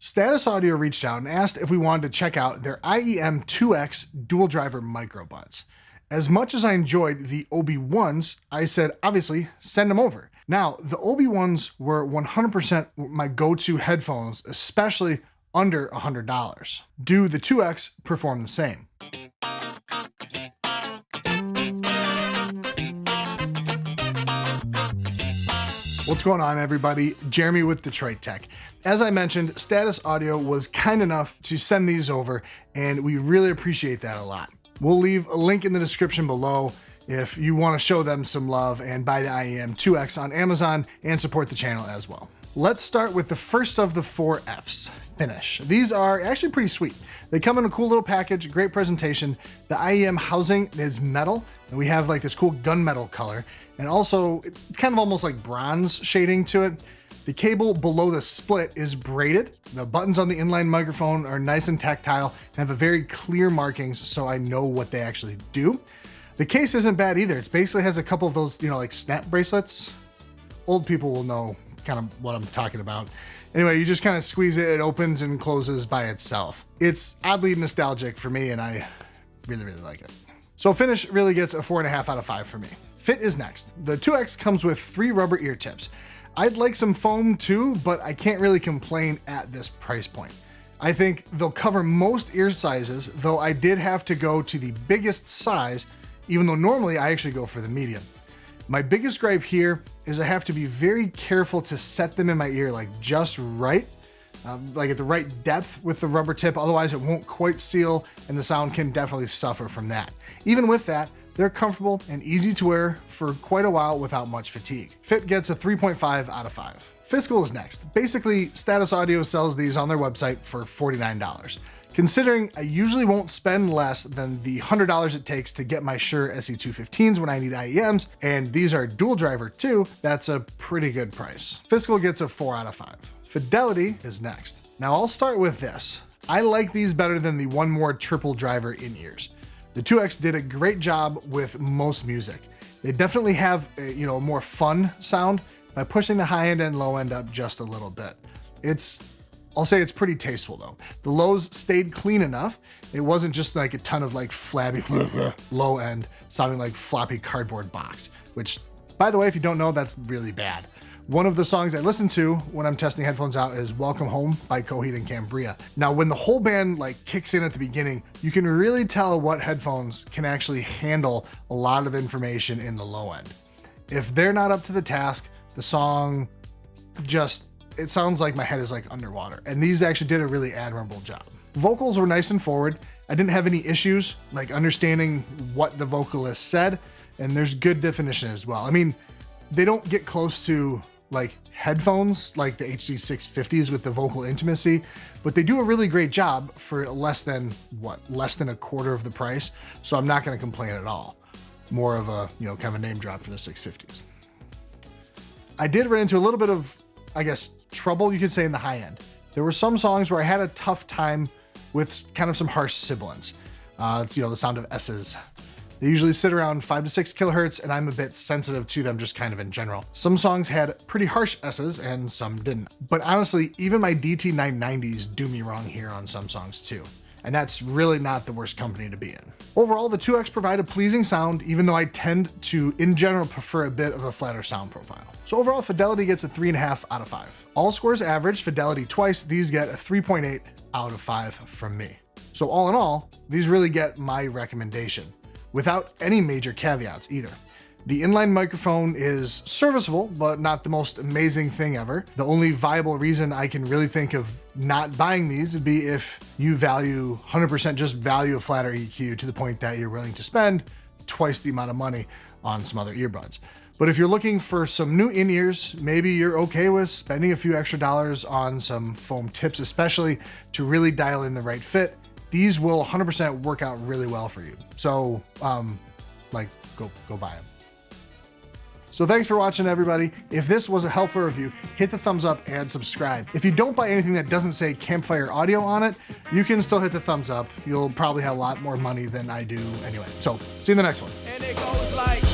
Status Audio reached out and asked if we wanted to check out their IEM 2X dual driver microbuds. As much as I enjoyed the OB1s, I said, obviously, send them over. Now, the OB1s were 100% my go-to headphones, especially under $100. Do the 2X perform the same? What's going on, everybody? Jeremy with Detroit Tech. As I mentioned, Status Audio was kind enough to send these over, and we really appreciate that a lot. We'll leave a link in the description below if you want to show them some love and buy the IEM 2X on Amazon and support the channel as well. Let's start with the first of the 4 Fs, Finish. These are actually pretty sweet. They come in a cool little package, great presentation. The IEM housing is metal, and we have like this cool gunmetal color, and also it's kind of almost like bronze shading to it. The cable below the split is braided. The buttons on the inline microphone are nice and tactile and have a very clear markings, so I know what they actually do. The case isn't bad either. It basically has a couple of those, like snap bracelets. Old people will know kind of what I'm talking about. Anyway, you just kind of squeeze it, it opens and closes by itself. It's oddly nostalgic for me, and I really, really like it. So Finish really gets a 4.5 out of 5 for me. Fit is next. The 2X comes with 3 rubber ear tips. I'd like some foam too, but I can't really complain at this price point. I think they'll cover most ear sizes, though I did have to go to the biggest size, even though normally I actually go for the medium. My biggest gripe here is I have to be very careful to set them in my ear like just right, like at the right depth with the rubber tip, otherwise it won't quite seal and the sound can definitely suffer from that. Even with that, they're comfortable and easy to wear for quite a while without much fatigue. Fit gets a 3.5 out of 5. Fiscal is next. Basically, Status Audio sells these on their website for $49. Considering I usually won't spend less than the $100 it takes to get my Shure SE215s when I need IEMs, and these are dual driver too, that's a pretty good price. Fiscal gets a 4 out of 5. Fidelity is next. Now I'll start with this. I like these better than the One More triple driver in-ears. The 2X did a great job with most music. They definitely have a more fun sound by pushing the high end and low end up just a little bit. I'll say it's pretty tasteful though. The lows stayed clean enough. It wasn't just like a ton of like flabby low end sounding like floppy cardboard box, which by the way, if you don't know, that's really bad. One of the songs I listen to when I'm testing headphones out is Welcome Home by Coheed and Cambria. Now, when the whole band like kicks in at the beginning, you can really tell what headphones can actually handle a lot of information in the low end. If they're not up to the task, the song it sounds like my head is like underwater. And these actually did a really admirable job. Vocals were nice and forward. I didn't have any issues like understanding what the vocalist said, and there's good definition as well. I mean, they don't get close to like headphones like the HD 650s with the vocal intimacy, but they do a really great job for less than a quarter of the price. So I'm not going to complain at all. More of a, kind of a name drop for the 650s. I did run into a little bit of, I guess, trouble, you could say, in the high end. There were some songs where I had a tough time with kind of some harsh sibilants. It's, the sound of S's. They usually sit around 5 to 6 kilohertz, and I'm a bit sensitive to them just kind of in general. Some songs had pretty harsh S's and some didn't. But honestly, even my DT990s do me wrong here on some songs too. And that's really not the worst company to be in. Overall, the 2X provide a pleasing sound, even though I tend to, in general, prefer a bit of a flatter sound profile. So overall, Fidelity gets a 3.5 out of 5. All scores average, Fidelity twice, these get a 3.8 out of 5 from me. So all in all, these really get my recommendation, without any major caveats either. The inline microphone is serviceable, but not the most amazing thing ever. The only viable reason I can really think of not buying these would be if you value 100% just value a flatter EQ to the point that you're willing to spend twice the amount of money on some other earbuds. But if you're looking for some new in-ears, maybe you're okay with spending a few extra dollars on some foam tips, especially to really dial in the right fit. These will 100% work out really well for you. So go buy them. So thanks for watching, everybody. If this was a helpful review, hit the thumbs up and subscribe. If you don't buy anything that doesn't say Campfire Audio on it, you can still hit the thumbs up. You'll probably have a lot more money than I do anyway. So see you in the next one. And it goes like